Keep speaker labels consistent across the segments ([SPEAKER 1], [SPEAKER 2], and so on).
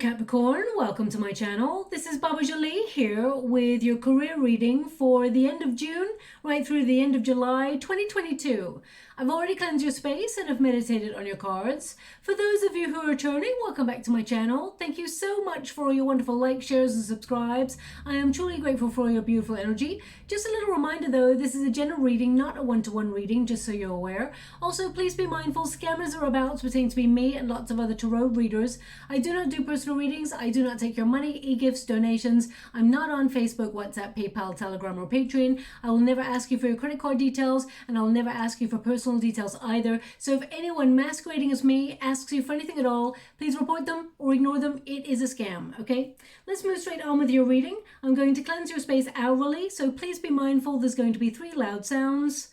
[SPEAKER 1] Capricorn, welcome to my channel. This is Baba Jolie here with your career reading for the end of June right through the end of July 2022. I've already cleansed your space and have meditated on your cards. For those of you who are returning, welcome back to my channel. Thank you so much for all your wonderful likes, shares and subscribes. I am truly grateful for all your beautiful energy. Just a little reminder though, this is a general reading, not a one-to-one reading, just so you're aware. Also, please be mindful, scammers are about to pertain to be me and lots of other tarot readers. I do not do personal readings. I do not take your money, e-gifts, donations. I'm not on Facebook, WhatsApp, PayPal, Telegram or Patreon. I will never ask you for your credit card details and I'll never ask you for personal details either. So if anyone masquerading as me asks you for anything at all, please report them or ignore them. It is a scam, okay? Let's move straight on with your reading. I'm going to cleanse your space hourly, so please be mindful. There's going to be 3 loud sounds.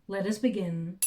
[SPEAKER 1] Let us begin.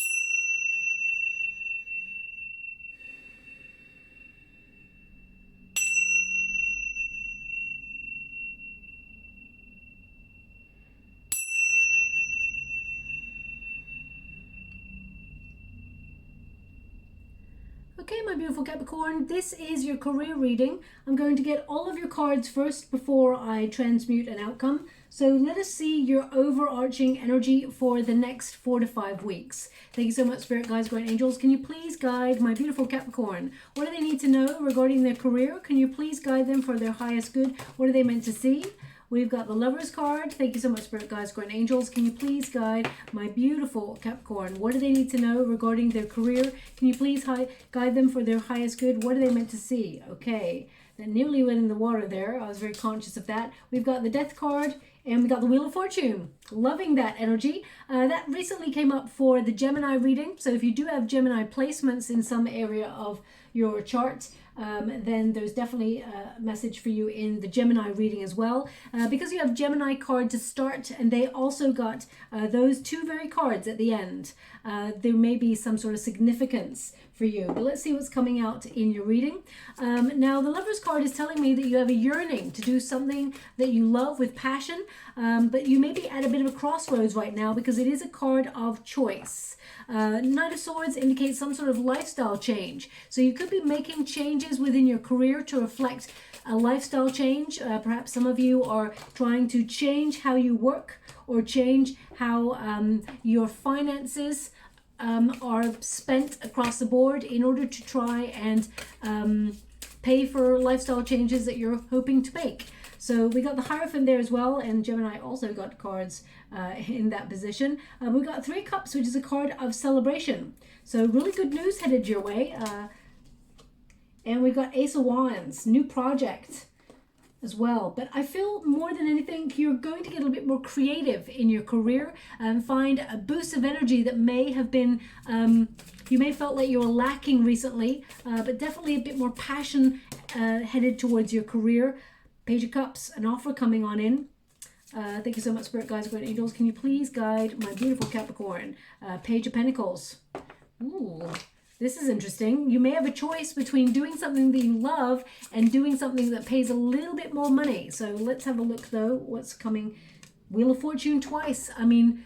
[SPEAKER 1] Okay, my beautiful Capricorn, this is your career reading. I'm going to get all of your cards first before I transmute an outcome. So let us see your overarching energy for the next 4 to 5 weeks. Thank you so much, Spirit Guides, Guardian Angels. Can you please guide my beautiful Capricorn? What do they need to know regarding their career? Can you please guide them for their highest good? What are they meant to see? We've got the Lovers card. Thank you so much, Spirit Guides, Guardian Angels. Can you please guide my beautiful Capricorn? What do they need to know regarding their career? Can you please guide them for their highest good? What are they meant to see? Okay, that nearly went in the water there. I was very conscious of that. We've got the Death card and we got the Wheel of Fortune. Loving that energy. That recently came up for the Gemini reading. So if you do have Gemini placements in some area of your chart, then there's definitely a message for you in the Gemini reading as well. Because you have Gemini card to start and they also got those 2 very cards at the end, there may be some sort of significance for you. But let's see what's coming out in your reading. Now the Lovers card is telling me that you have a yearning to do something that you love with passion, but you may be at a bit of a crossroads right now because it is a card of choice. Knight of Swords indicates some sort of lifestyle change. So you could be making changes within your career to reflect a lifestyle change. Perhaps some of you are trying to change how you work or change how your finances are spent across the board in order to try and pay for lifestyle changes that you're hoping to make. So we got the Hierophant there as well, and Gemini also got cards in that position. We got 3 Cups, which is a card of celebration. So really good news headed your way. And we got Ace of Wands, new project as well. But I feel more than anything, you're going to get a little bit more creative in your career and find a boost of energy that may have been, you may have felt like you were lacking recently, but definitely a bit more passion headed towards your career. Page of Cups, an offer coming on in. Thank you so much, Spirit Guides, Guardian Angels. Can you please guide my beautiful Capricorn? Page of Pentacles. Ooh, this is interesting. You may have a choice between doing something that you love and doing something that pays a little bit more money. So let's have a look though, what's coming. Wheel of Fortune twice. I mean,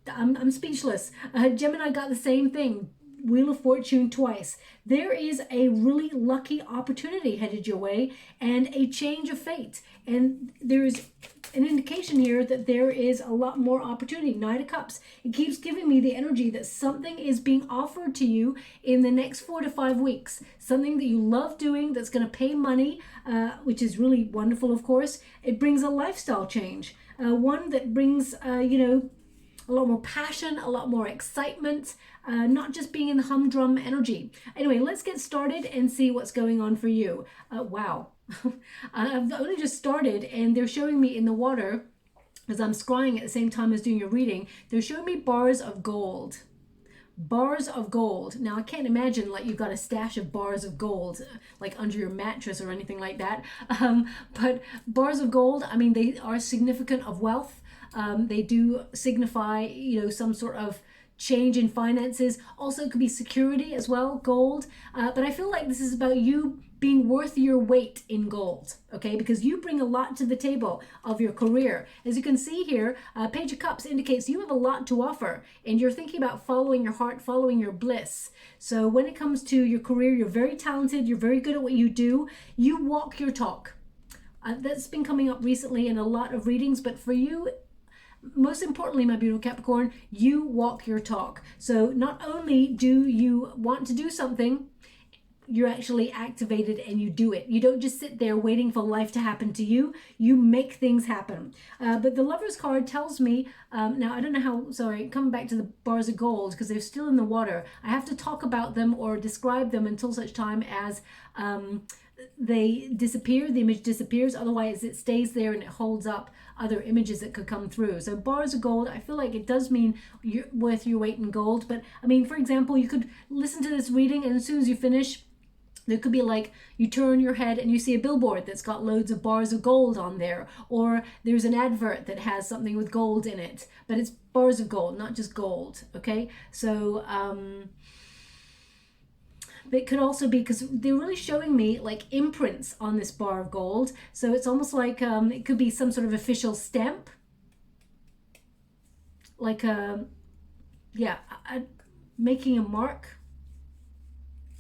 [SPEAKER 1] I'm speechless. Gemini got the same thing. Wheel of Fortune twice. There is a really lucky opportunity headed your way and a change of fate. And there's an indication here that there is a lot more opportunity. Knight of Cups. It keeps giving me the energy that something is being offered to you in the next 4 to 5 weeks. Something that you love doing that's going to pay money, which is really wonderful, of course. It brings a lifestyle change. One that brings, you know, a lot more passion, a lot more excitement, not just being in the humdrum energy. Anyway, let's get started and see what's going on for you. Wow. I've only just started and they're showing me in the water, as I'm scrying at the same time as doing your reading, they're showing me bars of gold. Bars of gold. Now, I can't imagine like you've got a stash of bars of gold like under your mattress or anything like that. But bars of gold, I mean, they are significant of wealth. They do signify, you know, some sort of change in finances. Also, it could be security as well, gold. But I feel like this is about you being worth your weight in gold, okay? Because you bring a lot to the table of your career. As you can see here, Page of Cups indicates you have a lot to offer, and you're thinking about following your heart, following your bliss. So when it comes to your career, you're very talented, you're very good at what you do, you walk your talk. That's been coming up recently in a lot of readings, but for you, most importantly, my beautiful Capricorn, you walk your talk. So not only do you want to do something, you're actually activated and you do it. You don't just sit there waiting for life to happen to you. You make things happen. But the Lovers card tells me, now I don't know how, sorry, coming back to the bars of gold because they're still in the water. I have to talk about them or describe them until such time as they disappear, the image disappears. Otherwise it stays there and it holds up other images that could come through. So bars of gold, I feel like it does mean you're worth your weight in gold. But I mean, for example, you could listen to this reading and as soon as you finish, there could be like you turn your head and you see a billboard that's got loads of bars of gold on there, or there's an advert that has something with gold in it, but it's bars of gold, not just gold. Okay, so it could also be because they're really showing me like imprints on this bar of gold. So it's almost like it could be some sort of official stamp, like making a mark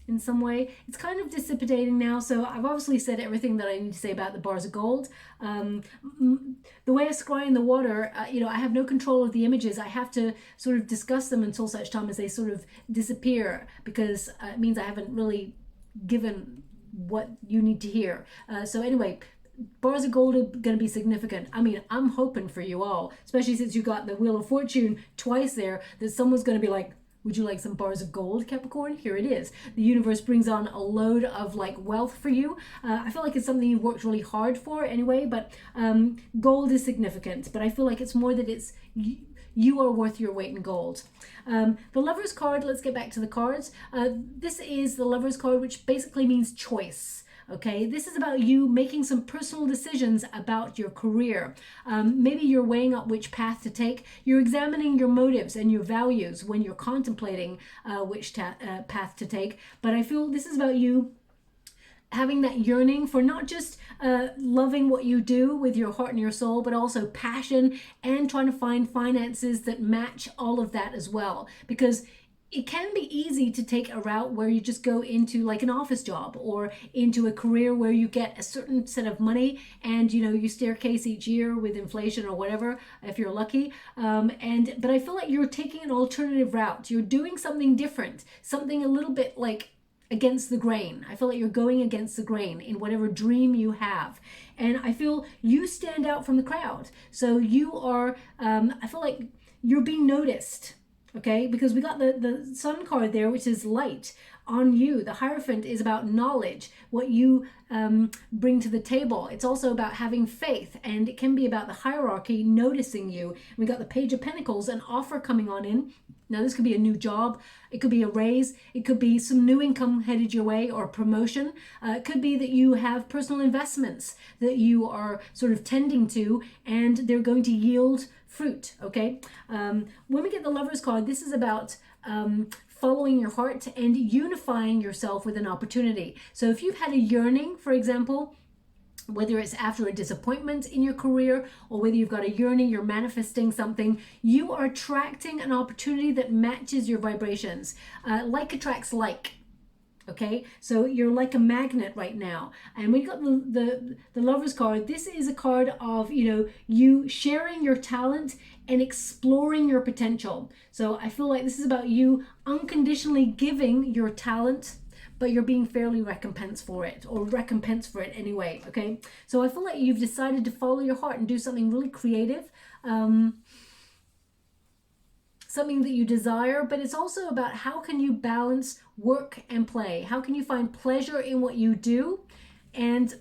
[SPEAKER 1] in some way. It's kind of dissipating now, so I've obviously said everything that I need to say about the bars of gold. The way I scry in the water, you know, I have no control of the images. I have to sort of discuss them until such time as they sort of disappear, because it means I haven't really given what you need to hear. So anyway, bars of gold are going to be significant. I mean, I'm hoping for you all, especially since you got the Wheel of Fortune twice there, that someone's going to be like, would you like some bars of gold, Capricorn? Here it is. The universe brings on a load of like wealth for you. I feel like it's something you've worked really hard for anyway, but gold is significant. But I feel like it's more that it's you are worth your weight in gold. The Lovers card, let's get back to the cards. This is the Lovers card, which basically means choice. Okay, this is about you making some personal decisions about your career. Maybe you're weighing up which path to take. You're examining your motives and your values when you're contemplating which path to take. But I feel this is about you having that yearning for not just loving what you do with your heart and your soul, but also passion and trying to find finances that match all of that as well. Because it can be easy to take a route where you just go into like an office job or into a career where you get a certain set of money and, you know, you staircase each year with inflation or whatever, if you're lucky. But I feel like you're taking an alternative route. You're doing something different, something a little bit like against the grain. I feel like you're going against the grain in whatever dream you have. And I feel you stand out from the crowd. So you are, I feel like you're being noticed. Okay, because we got the Sun card there, which is light on you. The Hierophant is about knowledge, what you bring to the table. It's also about having faith, and it can be about the hierarchy noticing you. We got the Page of Pentacles, an offer coming on in. Now this could be a new job, it could be a raise, it could be some new income headed your way or promotion. It could be that you have personal investments that you are sort of tending to and they're going to yield fruit, okay? When we get the Lovers card, this is about following your heart and unifying yourself with an opportunity. So if you've had a yearning, for example, whether it's after a disappointment in your career or whether you've got a yearning, you're manifesting something, you are attracting an opportunity that matches your vibrations. Like attracts like. Okay, so you're like a magnet right now. And we got the Lovers card. This is a card of, you know, you sharing your talent and exploring your potential. So I feel like this is about you unconditionally giving your talent, but you're being fairly recompensed for it, or recompensed for it anyway, okay? So I feel like you've decided to follow your heart and do something really creative, something that you desire, but it's also about how can you balance work and play? How can you find pleasure in what you do and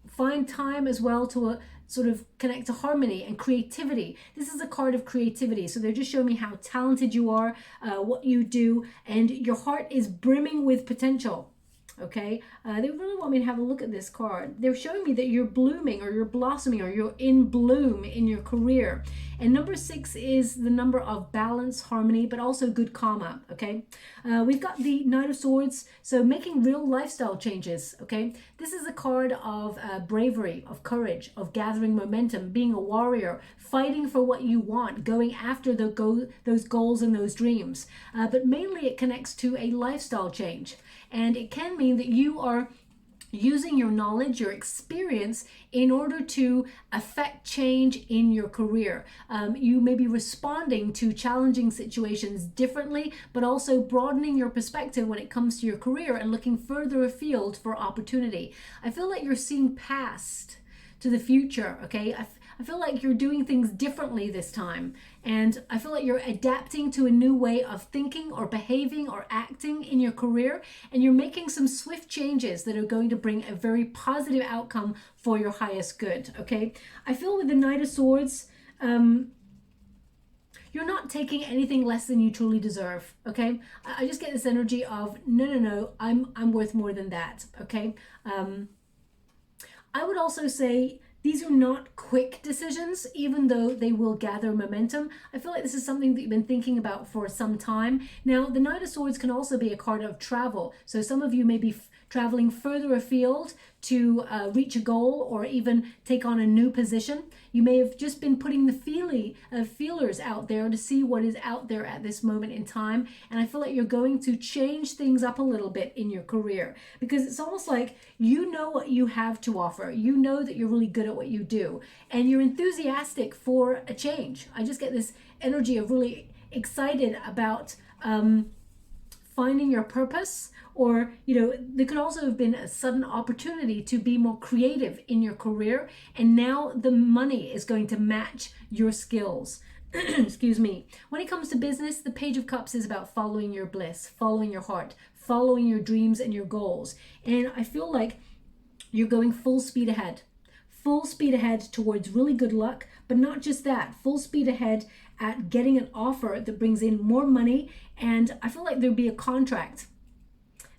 [SPEAKER 1] find time as well to sort of connect to harmony and creativity? This is a card of creativity. So they're just showing me how talented you are, what you do, and your heart is brimming with potential. okay? They really want me to have a look at this card. They're showing me that you're blooming or you're blossoming or you're in bloom in your career. And number 6 is the number of balance, harmony, but also good karma, okay? We've got the Knight of Swords, so making real lifestyle changes, okay? This is a card of bravery, of courage, of gathering momentum, being a warrior, fighting for what you want, going after those goals and those dreams. But mainly it connects to a lifestyle change. And it can mean that you are using your knowledge, your experience in order to affect change in your career. You may be responding to challenging situations differently, but also broadening your perspective when it comes to your career and looking further afield for opportunity. I feel like you're seeing past to the future, okay? I feel like you're doing things differently this time. And I feel like you're adapting to a new way of thinking or behaving or acting in your career. And you're making some swift changes that are going to bring a very positive outcome for your highest good, okay? I feel with the Knight of Swords, you're not taking anything less than you truly deserve, okay? I just get this energy of, no, I'm worth more than that, okay? I would also say, these are not quick decisions, even though they will gather momentum. I feel like this is something that you've been thinking about for some time. Now, the Knight of Swords can also be a card of travel. So some of you may be traveling further afield to reach a goal or even take on a new position. You may have just been putting the feelers out there to see what is out there at this moment in time. And I feel like you're going to change things up a little bit in your career, because it's almost like you know what you have to offer. You know that you're really good at what you do and you're enthusiastic for a change. I just get this energy of really excited about finding your purpose, or, you know, there could also have been a sudden opportunity to be more creative in your career. And now the money is going to match your skills. Excuse me. When it comes to business, the Page of Cups is about following your bliss, following your heart, following your dreams and your goals. And I feel like you're going full speed ahead towards really good luck, but not just that, full speed ahead at getting an offer that brings in more money. And I feel like there'll be a contract.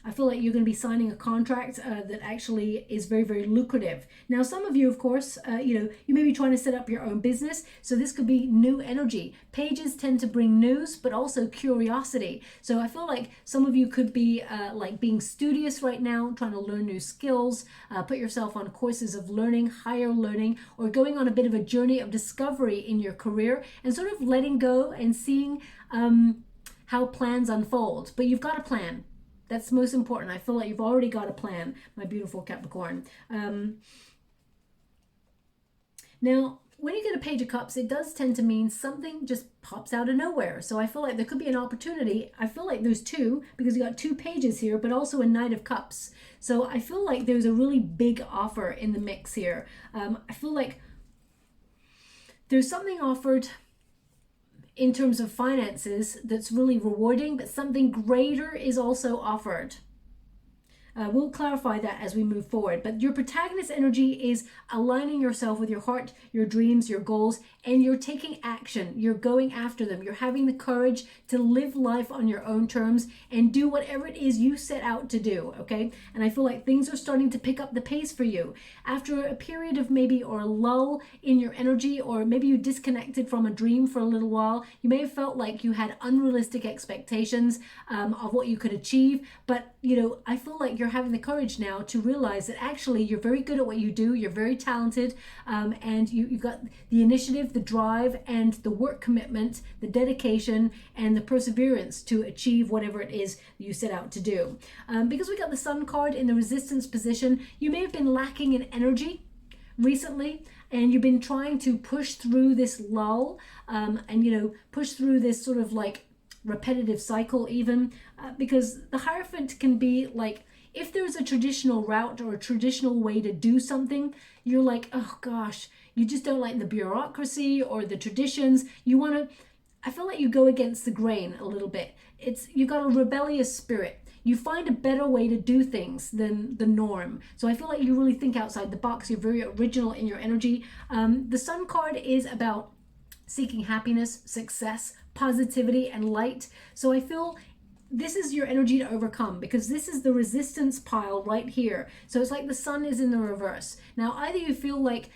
[SPEAKER 1] I feel like you're going to be signing a contract that actually is very, very lucrative. Now, some of you, of course, you may be trying to set up your own business. So this could be new energy. Pages tend to bring news, but also curiosity. So I feel like some of you could be like being studious right now, trying to learn new skills, put yourself on courses of learning, higher learning, or going on a bit of a journey of discovery in your career and sort of letting go and seeing how plans unfold. But you've got a plan. That's most important. I feel like you've already got a plan, my beautiful Capricorn. Now, when you get a Page of Cups, it does tend to mean something just pops out of nowhere. So I feel like there could be an opportunity. I feel like there's two, because you got two pages here, but also a Knight of Cups. So I feel like there's a really big offer in the mix here. I feel like there's something offered in terms of finances that's really rewarding, but something greater is also offered. We'll clarify that as we move forward. But your protagonist energy is aligning yourself with your heart, your dreams, your goals, and you're taking action. You're going after them. You're having the courage to live life on your own terms and do whatever it is you set out to do, okay? And I feel like things are starting to pick up the pace for you. After a period of maybe, or a lull in your energy, or maybe you disconnected from a dream for a little while, you may have felt like you had unrealistic expectations of what you could achieve. But, you know, I feel like you're having the courage now to realize that actually you're very good at what you do, you're very talented, and you've got the initiative, the drive, and the work commitment, the dedication, and the perseverance to achieve whatever it is you set out to do. Because we got the Sun card in the resistance position, you may have been lacking in energy recently, and you've been trying to push through this lull, and, you know, push through this sort of like repetitive cycle even, because the Hierophant can be like, if there's a traditional route or a traditional way to do something, you're like, oh gosh, you just don't like the bureaucracy or the traditions. You want to, I feel like you go against the grain a little bit. You've got a rebellious spirit. You find a better way to do things than the norm. So I feel like you really think outside the box. You're very original in your energy. The Sun card is about seeking happiness, success, positivity, and light. So I feel this is your energy to overcome, because this is the resistance pile right here. So it's like the sun is in the reverse. Now, either you feel like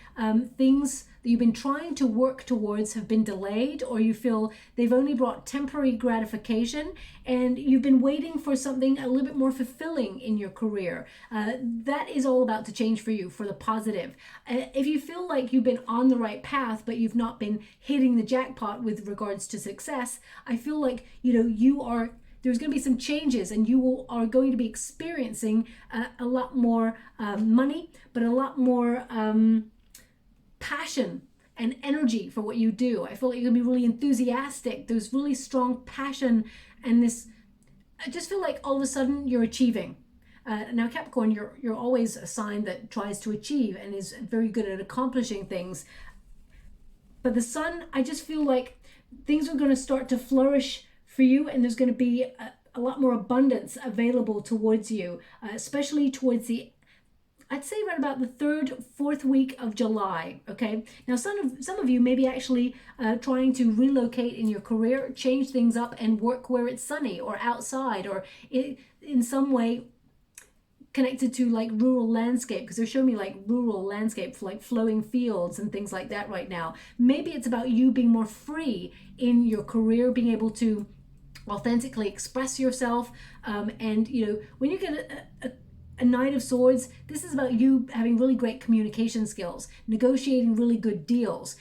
[SPEAKER 1] things that you've been trying to work towards have been delayed, or you feel they've only brought temporary gratification and you've been waiting for something a little bit more fulfilling in your career. That is all about to change for you, for the positive. If you feel like you've been on the right path, but you've not been hitting the jackpot with regards to success, I feel like, there's going to be some changes, and you are going to be experiencing a lot more money, but a lot more passion and energy for what you do. I feel like you're going to be really enthusiastic. There's really strong passion, and I just feel like all of a sudden you're achieving. Now, Capricorn, you're always a sign that tries to achieve and is very good at accomplishing things. But the sun, I just feel like things are going to start to flourish for you, and there's going to be a lot more abundance available towards you, especially towards I'd say right about the 3rd, 4th week of July, okay? Now, some of you may be actually trying to relocate in your career, change things up, and work where it's sunny or outside, or in some way connected to like rural landscape, because they're showing me like rural landscape, like flowing fields and things like that right now. Maybe it's about you being more free in your career, being able to authentically express yourself, and when you get a Knight of Swords, this is about you having really great communication skills, negotiating really good deals,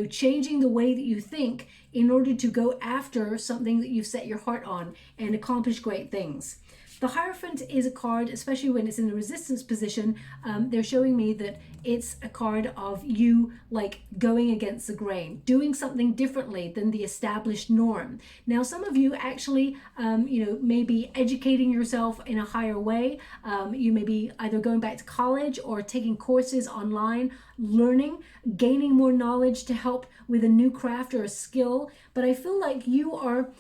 [SPEAKER 1] changing the way that you think in order to go after something that you've set your heart on and accomplish great things. The Hierophant is a card, especially when it's in the resistance position. They're showing me that it's a card of you like going against the grain, doing something differently than the established norm. Now, some of you actually, may be educating yourself in a higher way. You may be either going back to college or taking courses online, learning, gaining more knowledge to help with a new craft or a skill. But I feel like you're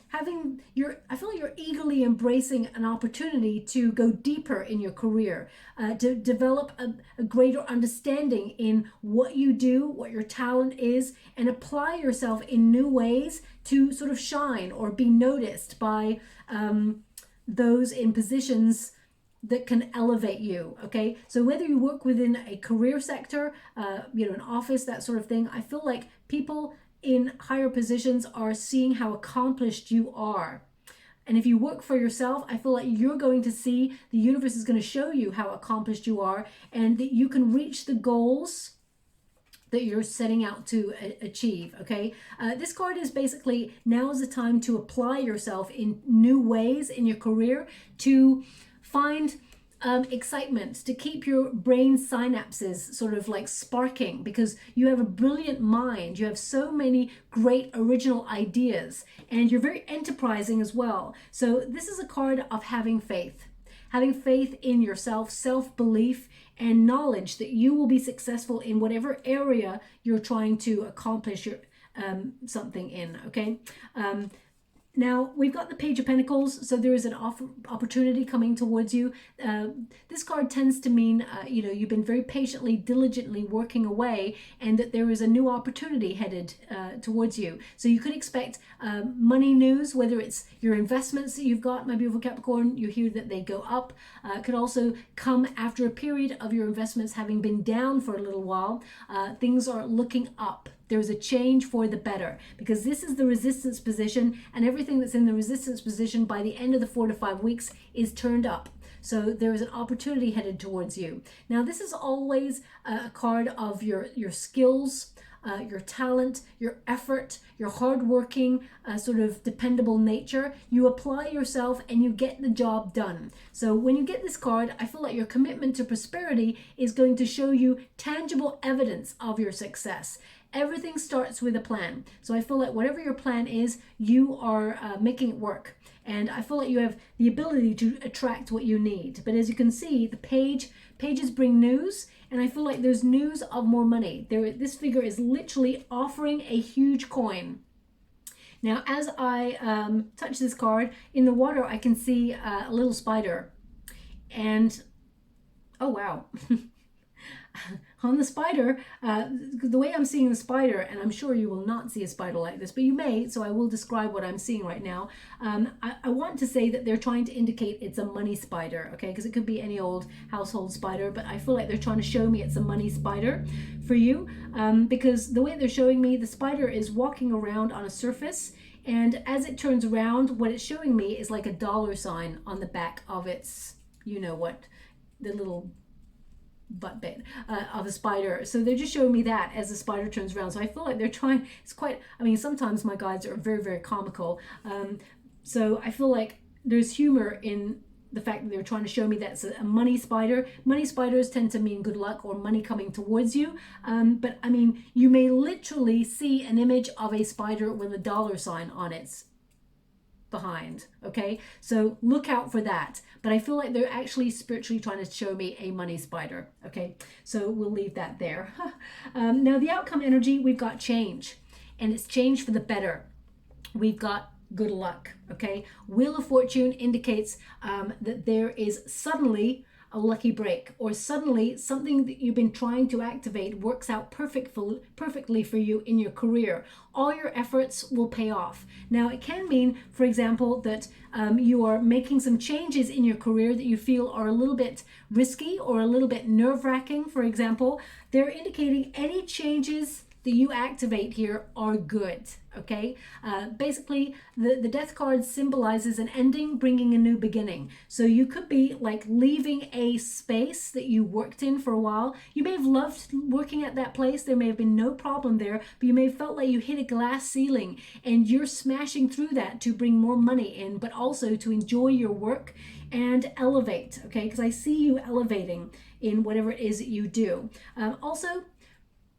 [SPEAKER 1] eagerly embracing an opportunity to go deeper in your career, to develop a greater understanding in what you do, what your talent is, and apply yourself in new ways to sort of shine or be noticed by those in positions that can elevate you, okay? So whether you work within a career sector, an office, that sort of thing, I feel like people in higher positions are seeing how accomplished you are. And if you work for yourself, I feel like you're going to see, the universe is going to show you how accomplished you are, and that you can reach the goals that you're setting out to achieve, okay? This card is basically, now is the time to apply yourself in new ways in your career, to find excitement, to keep your brain synapses sort of like sparking, because you have a brilliant mind. You have so many great original ideas, and you're very enterprising as well. So this is a card of having faith in yourself, self-belief, and knowledge that you will be successful in whatever area you're trying to accomplish something in, okay? Now, we've got the Page of Pentacles, so there is an opportunity coming towards you. This card tends to mean, you've been very patiently, diligently working away, and that there is a new opportunity headed towards you. So you could expect money news, whether it's your investments that you've got, my beautiful Capricorn, you hear that they go up. Could also come after a period of your investments having been down for a little while. Things are looking up. There's a change for the better, because this is the resistance position, and everything that's in the resistance position by the end of the 4 to 5 weeks is turned up. So there is an opportunity headed towards you. Now, this is always a card of your skills, your talent, your effort, your hardworking, sort of dependable nature. You apply yourself and you get the job done. So when you get this card, I feel like your commitment to prosperity is going to show you tangible evidence of your success. Everything starts with a plan. So I feel like whatever your plan is, you are making it work. And I feel like you have the ability to attract what you need. But as you can see, the pages bring news, and I feel like there's news of more money. This figure is literally offering a huge coin. Now, as I touch this card, in the water, I can see a little spider. And, oh wow. on the spider, the way I'm seeing the spider, and I'm sure you will not see a spider like this, but you may, so I will describe what I'm seeing right now. I want to say that they're trying to indicate it's a money spider, okay, because it could be any old household spider, but I feel like they're trying to show me it's a money spider for you, because the way they're showing me, the spider is walking around on a surface, and as it turns around, what it's showing me is like a dollar sign on the back of its, you know what, the little butt bit of a spider. So they're just showing me that as the spider turns around. So I feel like they're trying, it's quite, I mean, sometimes my guides are very, very comical. So I feel like there's humor in the fact that they're trying to show me that's a money spider. Money spiders tend to mean good luck or money coming towards you. But I mean, you may literally see an image of a spider with a dollar sign on its behind, okay? So look out for that. But I feel like they're actually spiritually trying to show me a money spider, okay? So we'll leave that there. Now the outcome energy, we've got change, and it's change for the better. We've got good luck, okay? Wheel of Fortune indicates that there is suddenly a lucky break, or suddenly something that you've been trying to activate works out perfectly for you in your career. All your efforts will pay off. Now it can mean, for example, that you are making some changes in your career that you feel are a little bit risky or a little bit nerve-wracking. For example, they're indicating any changes that you activate here are good, okay? Basically, the death card symbolizes an ending, bringing a new beginning. So you could be like leaving a space that you worked in for a while. You may have loved working at that place. There may have been no problem there, but you may have felt like you hit a glass ceiling and you're smashing through that to bring more money in, but also to enjoy your work and elevate, okay? Because I see you elevating in whatever it is that you do. Also,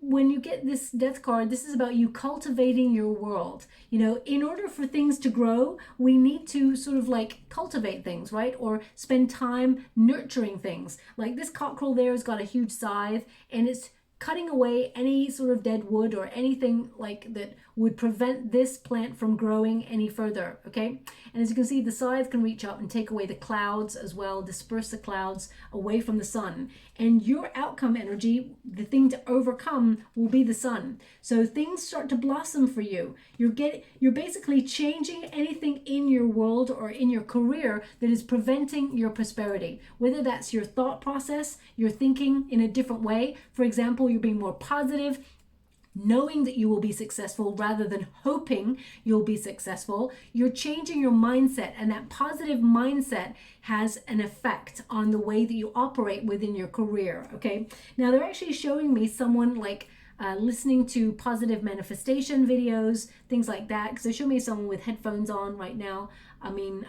[SPEAKER 1] when you get this death card, this is about you cultivating your world. You know, in order for things to grow, we need to sort of like cultivate things, right? Or spend time nurturing things. Like this cockerel there has got a huge scythe and it's cutting away any sort of dead wood or anything like that would prevent this plant from growing any further, okay? And as you can see, the scythe can reach up and take away the clouds as well, disperse the clouds away from the sun. And your outcome energy, the thing to overcome, will be the sun. So things start to blossom for you. You're basically changing anything in your world or in your career that is preventing your prosperity. Whether that's your thought process, you're thinking in a different way. For example, you're being more positive, knowing that you will be successful rather than hoping you'll be successful. You're changing your mindset, and that positive mindset has an effect on the way that you operate within your career, okay? Now they're actually showing me someone like listening to positive manifestation videos, things like that, because they're showing me someone with headphones on right now. I mean,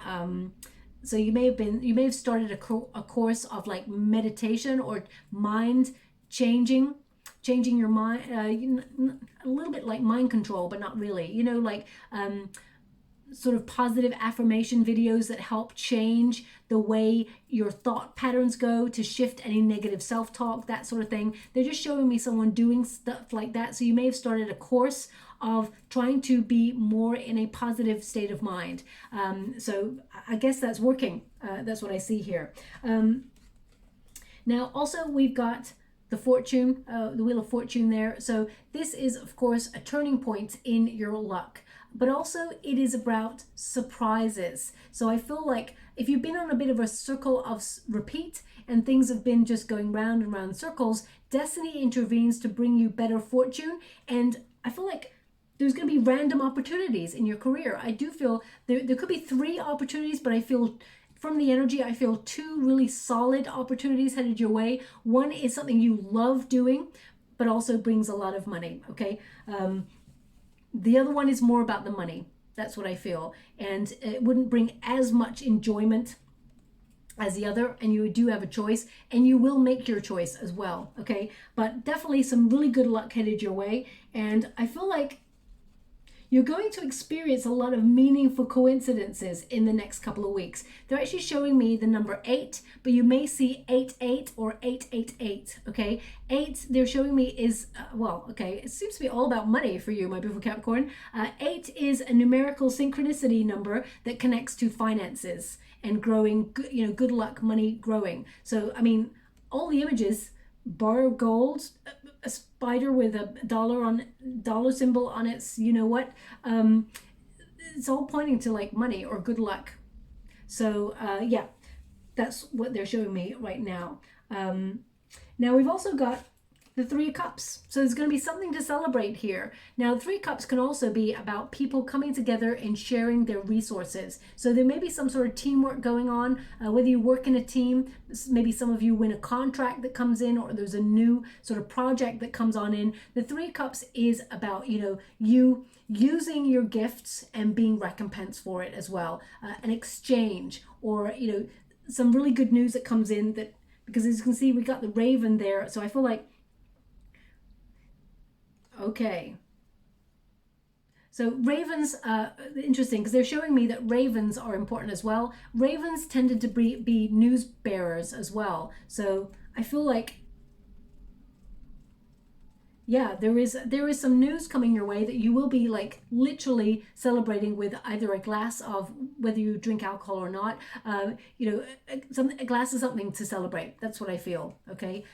[SPEAKER 1] so you may have started a course of like meditation or mind changing your mind, a little bit like mind control, but not really, you know, like sort of positive affirmation videos that help change the way your thought patterns go, to shift any negative self-talk, that sort of thing. They're just showing me someone doing stuff like that. So you may have started a course of trying to be more in a positive state of mind. So I guess that's working. That's what I see here. Now also we've got the fortune, the Wheel of Fortune there. So this is, of course, a turning point in your luck, but also it is about surprises. So I feel like if you've been on a bit of a circle of repeat and things have been just going round and round in circles, destiny intervenes to bring you better fortune. And I feel like there's going to be random opportunities in your career. I do feel there could be 3 opportunities, but I feel from the energy, I feel 2 really solid opportunities headed your way. One is something you love doing, but also brings a lot of money, okay? The other one is more about the money. That's what I feel. And it wouldn't bring as much enjoyment as the other, and you do have a choice, and you will make your choice as well, okay? But definitely some really good luck headed your way, and I feel like you're going to experience a lot of meaningful coincidences in the next couple of weeks. They're actually showing me the number 8, but you may see 88 or 888, okay? 8, they're showing me is, well, okay, it seems to be all about money for you, my beautiful Capricorn. 8 is a numerical synchronicity number that connects to finances and growing, you know, good luck, money growing. So, I mean, all the images bar of gold, a spider with a dollar symbol on its, you know what, it's all pointing to like money or good luck. So yeah, that's what they're showing me right now. Now we've also got the Three of Cups. So there's going to be something to celebrate here. Now, Three of Cups can also be about people coming together and sharing their resources. So there may be some sort of teamwork going on, whether you work in a team, maybe some of you win a contract that comes in, or there's a new sort of project that comes on in. The Three of Cups is about, you know, you using your gifts and being recompensed for it as well. An exchange, or, you know, some really good news that comes in, that, because as you can see, we got the Raven there. So I feel like, okay. So ravens, interesting, because they're showing me that ravens are important as well. Ravens tended to be news bearers as well. So I feel like, yeah, there is some news coming your way that you will be like literally celebrating with either a glass of, whether you drink alcohol or not, you know, a glass of something to celebrate. That's what I feel. Okay,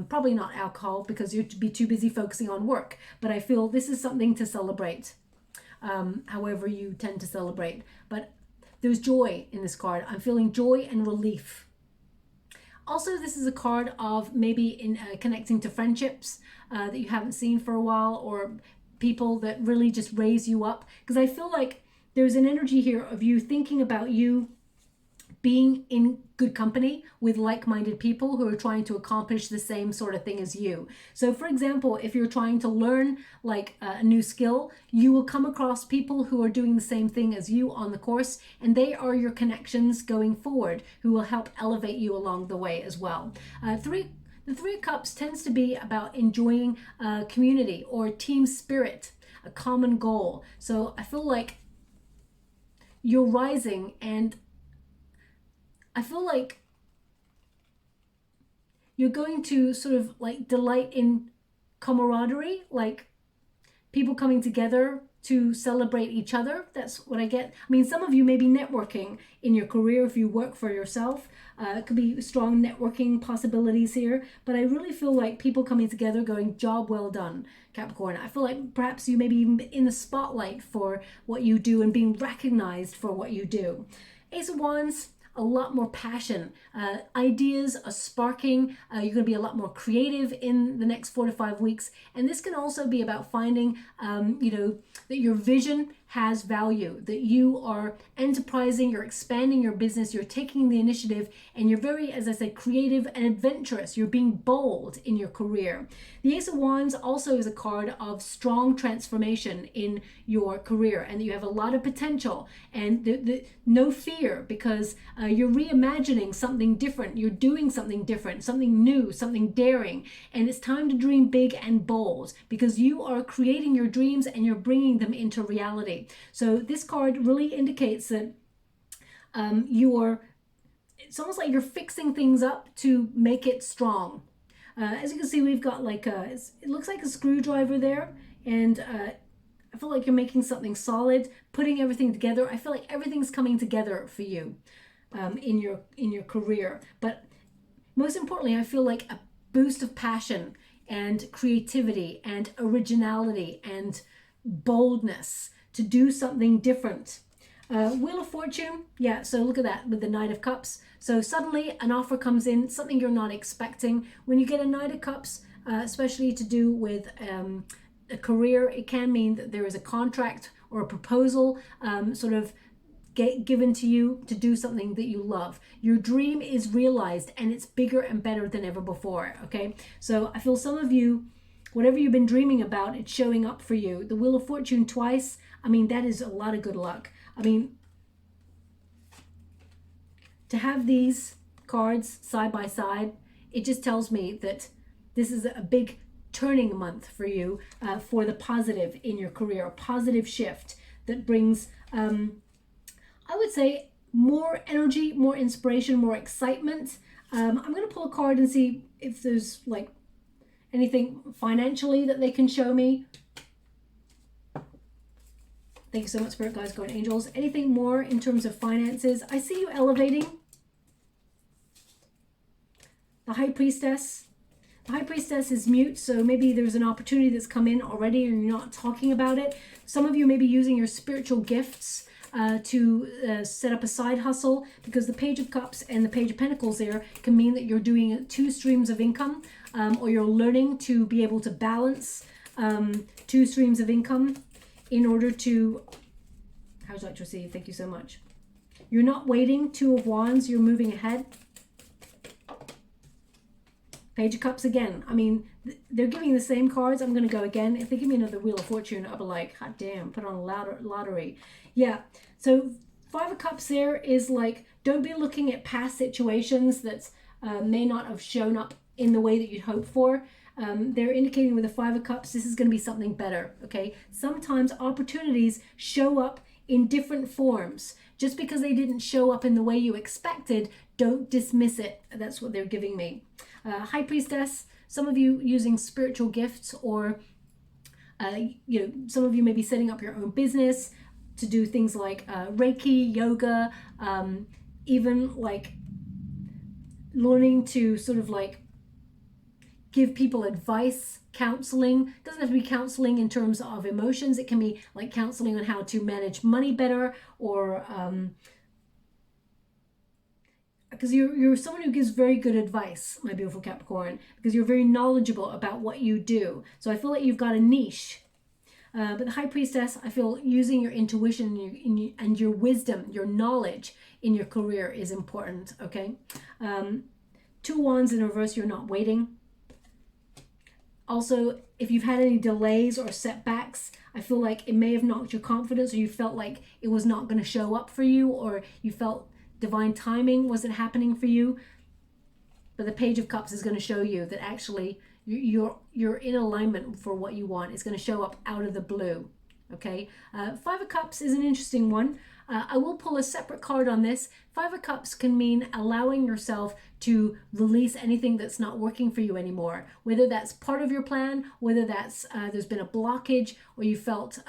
[SPEAKER 1] probably not alcohol, because you'd be too busy focusing on work. But I feel this is something to celebrate, however you tend to celebrate. But there's joy in this card. I'm feeling joy and relief. Also, this is a card of maybe in connecting to friendships that you haven't seen for a while, or people that really just raise you up. Because I feel like there's an energy here of you thinking about you being in good company with like-minded people who are trying to accomplish the same sort of thing as you. So for example, if you're trying to learn like a new skill, you will come across people who are doing the same thing as you on the course, and they are your connections going forward who will help elevate you along the way as well. The Three of Cups tends to be about enjoying community or team spirit, a common goal. So I feel like you're rising, and I feel like you're going to sort of like delight in camaraderie, like people coming together to celebrate each other. That's what I get. I mean, some of you may be networking in your career if you work for yourself. It could be strong networking possibilities here, but I really feel like people coming together going, job well done, Capricorn. I feel like perhaps you may be even in the spotlight for what you do and being recognized for what you do. Ace of Wands, a lot more passion, ideas are sparking. You're going to be a lot more creative in the next 4 to 5 weeks. And this can also be about finding, you know, that your vision has value, that you are enterprising, you're expanding your business, you're taking the initiative, and you're very, as I said, creative and adventurous. You're being bold in your career. The Ace of Wands also is a card of strong transformation in your career, and you have a lot of potential and no fear, because you're reimagining something different. You're doing something different, something new, something daring, and it's time to dream big and bold, because you are creating your dreams and you're bringing them into reality. So this card really indicates that it's almost like you're fixing things up to make it strong. As you can see, we've got like it looks like a screwdriver there, and I feel like you're making something solid, putting everything together. I feel like everything's coming together for you in your career. But most importantly, I feel like a boost of passion and creativity and originality and boldness to do something different. Wheel of Fortune, yeah, so look at that with the Knight of Cups. So suddenly an offer comes in, something you're not expecting. When you get a Knight of Cups, especially to do with a career, it can mean that there is a contract or a proposal sort of given to you to do something that you love. Your dream is realized, and it's bigger and better than ever before, okay? So I feel some of you, whatever you've been dreaming about, it's showing up for you. The Wheel of Fortune twice, I mean, that is a lot of good luck. I mean, to have these cards side by side, it just tells me that this is a big turning month for you, for the positive in your career, a positive shift that brings, I would say, more energy, more inspiration, more excitement. I'm going to pull a card and see if there's like anything financially that they can show me. Thank you so much, Spirit Guides, Guardian Angels. Anything more in terms of finances? I see you elevating. The High Priestess. The High Priestess is mute, so maybe there's an opportunity that's come in already and you're not talking about it. Some of you may be using your spiritual gifts to set up a side hustle, because the Page of Cups and the Page of Pentacles there can mean that you're doing 2 streams of income, or you're learning to be able to balance 2 streams of income in order to... How would you like to receive? Thank you so much. You're not waiting. 2 of Wands, you're moving ahead. Page of Cups again. I mean, they're giving the same cards. I'm going to go again. If they give me another Wheel of Fortune, I'll be like, hot damn, put on a lottery. Yeah. So 5 of Cups there is like, don't be looking at past situations that may not have shown up in the way that you'd hope for. They're indicating with the 5 of Cups, this is going to be something better. Okay. Sometimes opportunities show up in different forms. Just because they didn't show up in the way you expected, don't dismiss it. That's what they're giving me. High Priestess, some of you using spiritual gifts, or you know, some of you may be setting up your own business to do things like Reiki, yoga, even like learning to sort of like give people advice, counseling. It doesn't have to be counseling in terms of emotions. It can be like counseling on how to manage money better, or because you're someone who gives very good advice, my beautiful Capricorn, because you're very knowledgeable about what you do. So I feel like you've got a niche. But the High Priestess, I feel using your intuition and your wisdom, your knowledge in your career is important, okay? 2 Wands in reverse, you're not waiting. Also, if you've had any delays or setbacks, I feel like it may have knocked your confidence, or you felt like it was not going to show up for you, or you felt divine timing wasn't happening for you. But the Page of Cups is going to show you that actually you're in alignment for what you want. It's going to show up out of the blue. Okay. 5 of Cups is an interesting one. I will pull a separate card on this. 5 of Cups can mean allowing yourself to release anything that's not working for you anymore, whether that's part of your plan, whether that's there's been a blockage, or you felt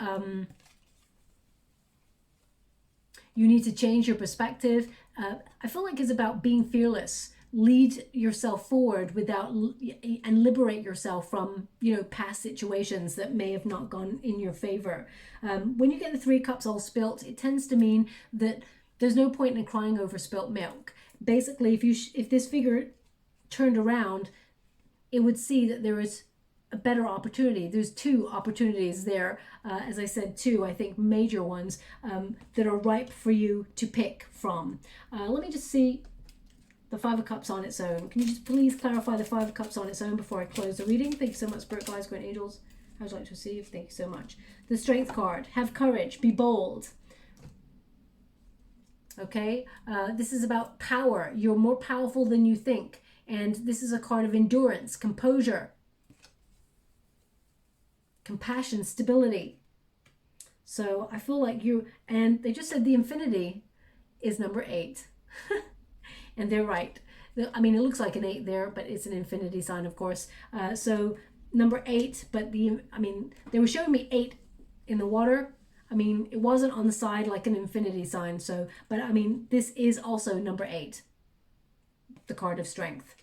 [SPEAKER 1] you need to change your perspective. I feel like it's about being fearless. Lead yourself forward and liberate yourself from, you know, past situations that may have not gone in your favor. When you get the 3 cups all spilt, it tends to mean that there's no point in crying over spilt milk. Basically, if this figure turned around, it would see that there is a better opportunity. There's 2 opportunities there. As I said, 2, I think, major ones that are ripe for you to pick from. Let me just see the 5 of Cups on its own. Can you just please clarify the 5 of Cups on its own before I close the reading? Thank you so much, Spirit Guides, Great Angels. How would you like to receive? Thank you so much. The Strength card. Have courage. Be bold. Okay. This is about power. You're more powerful than you think. And this is a card of endurance, composure, compassion, stability. So I feel like and they just said the infinity is number 8. And they're right. I mean, it looks like an 8 there, but it's an infinity sign, of course. So number 8, but they were showing me 8 in the water. I mean, it wasn't on the side like an infinity sign. So, but I mean, this is also number 8, the card of strength.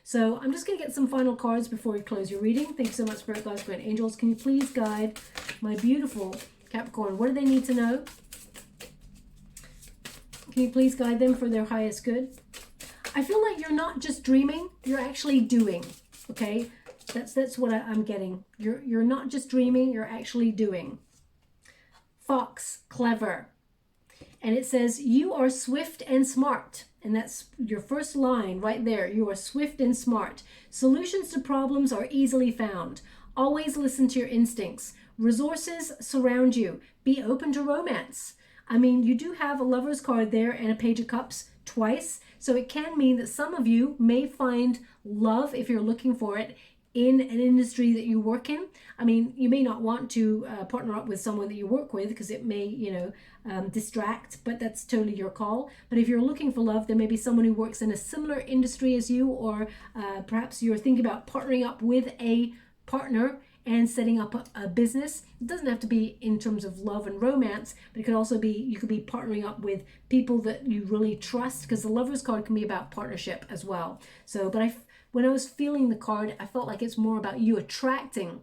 [SPEAKER 1] So I'm just going to get some final cards before we close your reading. Thank you so much, Spirit Guides, Great Angels. Can you please guide my beautiful Capricorn? What do they need to know? Can you please guide them for their highest good? I feel like you're not just dreaming, you're actually doing. Okay? That's what I'm getting. You're not just dreaming, you're actually doing. Fox, clever. And it says, you are swift and smart. And that's your first line right there. You are swift and smart. Solutions to problems are easily found. Always listen to your instincts. Resources surround you. Be open to romance. I mean, you do have a Lover's card there and a Page of Cups twice. So it can mean that some of you may find love, if you're looking for it, in an industry that you work in. I mean, you may not want to partner up with someone that you work with because it may, distract, but that's totally your call. But if you're looking for love, there may be someone who works in a similar industry as you, or perhaps you're thinking about partnering up with a partner and setting up a business. It doesn't have to be in terms of love and romance, but it could also be, you could be partnering up with people that you really trust, because the Lover's card can be about partnership as well. So, but when I was feeling the card, I felt like it's more about you attracting,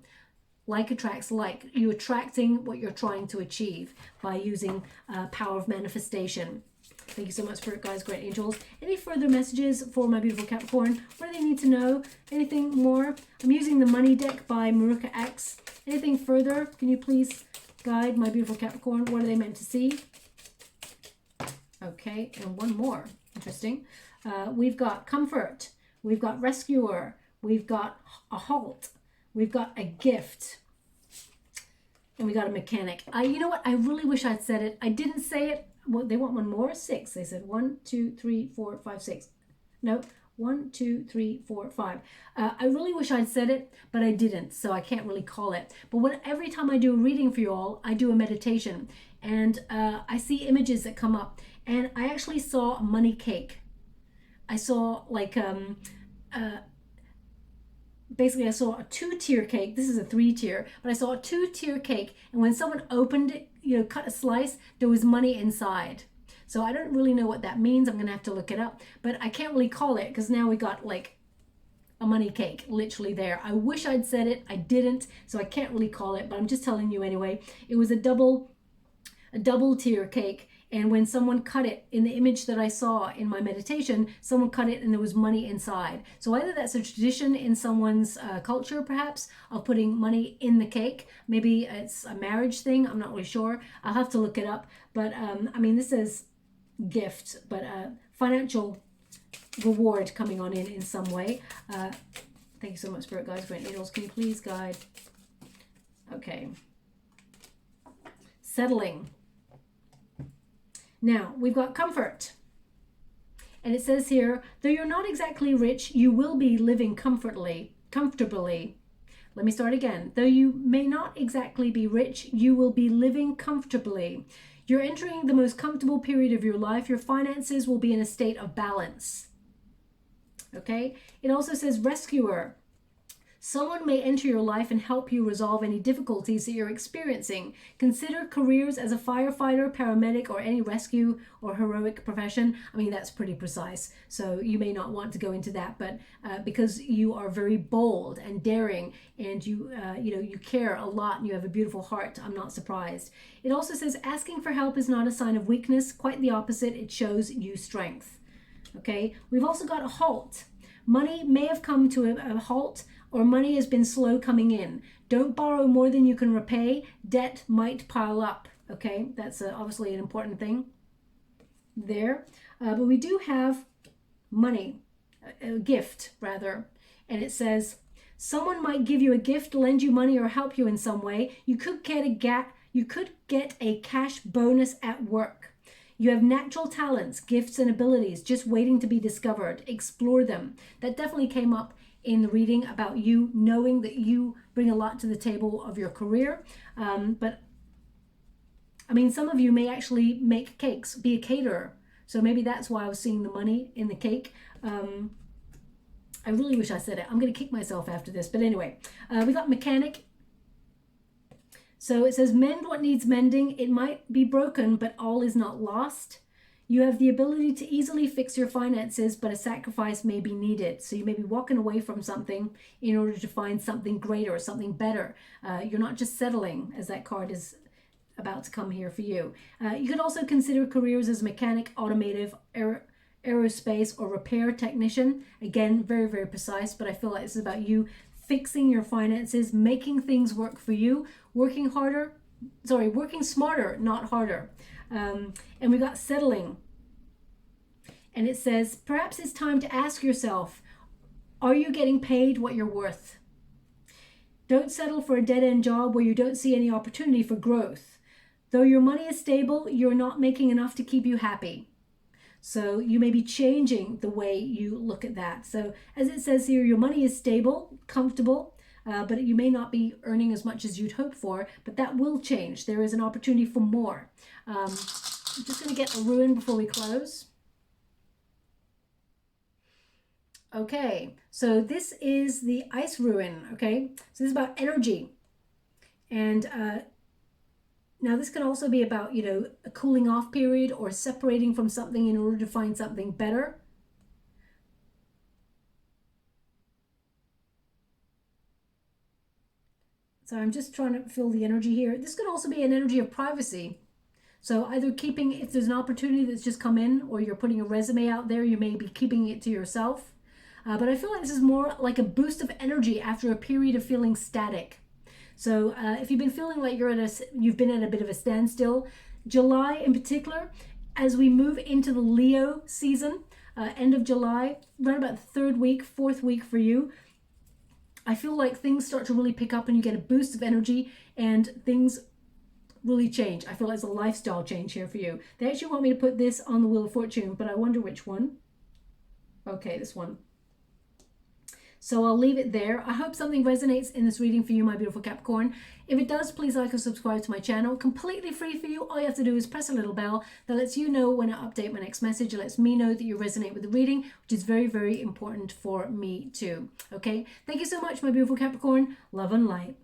[SPEAKER 1] like attracts like, you attracting what you're trying to achieve by using power of manifestation. Thank you so much, Spirit Guides, Great Angels. Any further messages for my beautiful Capricorn? What do they need to know? Anything more? I'm using the Money deck by Mahrukh X. Anything further? Can you please guide my beautiful Capricorn? What are they meant to see? Okay, and one more. Interesting. We've got comfort. We've got rescuer. We've got a halt. We've got a gift. And we got a mechanic. You know what? I really wish I'd said it. I didn't say it. Well, they want one more. 6. They said 1, 2, 3, 4, 5, 6. No, 1, 2, 3, 4, 5. I really wish I'd said it, but I didn't, so I can't really call it. But every time I do a reading for you all, I do a meditation, and I see images that come up, and I actually saw a money cake. I saw like basically I saw a 2-tier cake. This is a 3-tier, but I saw a 2-tier cake, and when someone opened it, you know, cut a slice, there was money inside. So I don't really know what that means. I'm gonna have to look it up, but I can't really call it because now we got like a money cake literally there. I wish I'd said it. I didn't, so I can't really call it, but I'm just telling you anyway. It was a double tier cake, and when someone cut it, in the image that I saw in my meditation, someone cut it and there was money inside. So either that's a tradition in someone's culture, perhaps, of putting money in the cake. Maybe it's a marriage thing. I'm not really sure. I'll have to look it up. But I mean, this is gift, but financial reward coming on in some way. Thank you so much, Spirit Guides, Great Angels. Can you please guide? Okay. Settling. Now, we've got comfort. And it says here, though you're not exactly rich, you will be living comfortably. Let me start again. Though you may not exactly be rich, you will be living comfortably. You're entering the most comfortable period of your life. Your finances will be in a state of balance. Okay? It also says rescuer. Someone may enter your life and help you resolve any difficulties that you're experiencing. Consider careers as a firefighter, paramedic, or any rescue or heroic profession. I mean, that's pretty precise, so you may not want to go into that, but because you are very bold and daring, and you care a lot and you have a beautiful heart, I'm not surprised. It also says asking for help is not a sign of weakness. Quite the opposite. It shows you strength. Okay, we've also got a halt. Money may have come to a halt, or money has been slow coming in. Don't borrow more than you can repay. Debt might pile up. Okay, that's obviously an important thing there. But we do have money, a gift rather, and it says someone might give you a gift, lend you money, or help you in some way. You could get a cash bonus at work. You have natural talents, gifts, and abilities just waiting to be discovered. Explore them. That definitely came up in the reading about you knowing that you bring a lot to the table of your career. But I mean, some of you may actually make cakes, be a caterer. So maybe that's why I was seeing the money in the cake. I really wish I said it. I'm going to kick myself after this. But anyway, we got mechanic. So it says, mend what needs mending. It might be broken, but all is not lost. You have the ability to easily fix your finances, but a sacrifice may be needed. So you may be walking away from something in order to find something greater or something better. You're not just settling, as that card is about to come here for you. You could also consider careers as mechanic, automotive, aerospace, or repair technician. Again, very, very precise, but I feel like this is about you fixing your finances, making things work for you, working smarter, not harder. And we got settling. And it says, perhaps it's time to ask yourself, are you getting paid what you're worth? Don't settle for a dead-end job where you don't see any opportunity for growth. Though your money is stable, you're not making enough to keep you happy. So you may be changing the way you look at that. So as it says here, your money is stable, comfortable, but you may not be earning as much as you'd hope for, but that will change. There is an opportunity for more. I'm just going to get a ruin before we close. Okay, so this is the ice ruin, okay? So this is about energy. And now this can also be about, a cooling off period or separating from something in order to find something better. So I'm just trying to feel the energy here. This could also be an energy of privacy. So either keeping, if there's an opportunity that's just come in, or you're putting a resume out there, you may be keeping it to yourself. But I feel like this is more like a boost of energy after a period of feeling static. So if you've been feeling like you've been at a bit of a standstill, July in particular, as we move into the Leo season, end of July, right about the third week, fourth week for you, I feel like things start to really pick up and you get a boost of energy and things really change. I feel like it's a lifestyle change here for you. They actually want me to put this on the Wheel of Fortune, but I wonder which one. Okay, this one. So I'll leave it there. I hope something resonates in this reading for you, my beautiful Capricorn. If it does, please like or subscribe to my channel. Completely free for you. All you have to do is press a little bell that lets you know when I update my next message. It lets me know that you resonate with the reading, which is very, very important for me too. Okay? Thank you so much, my beautiful Capricorn. Love and light.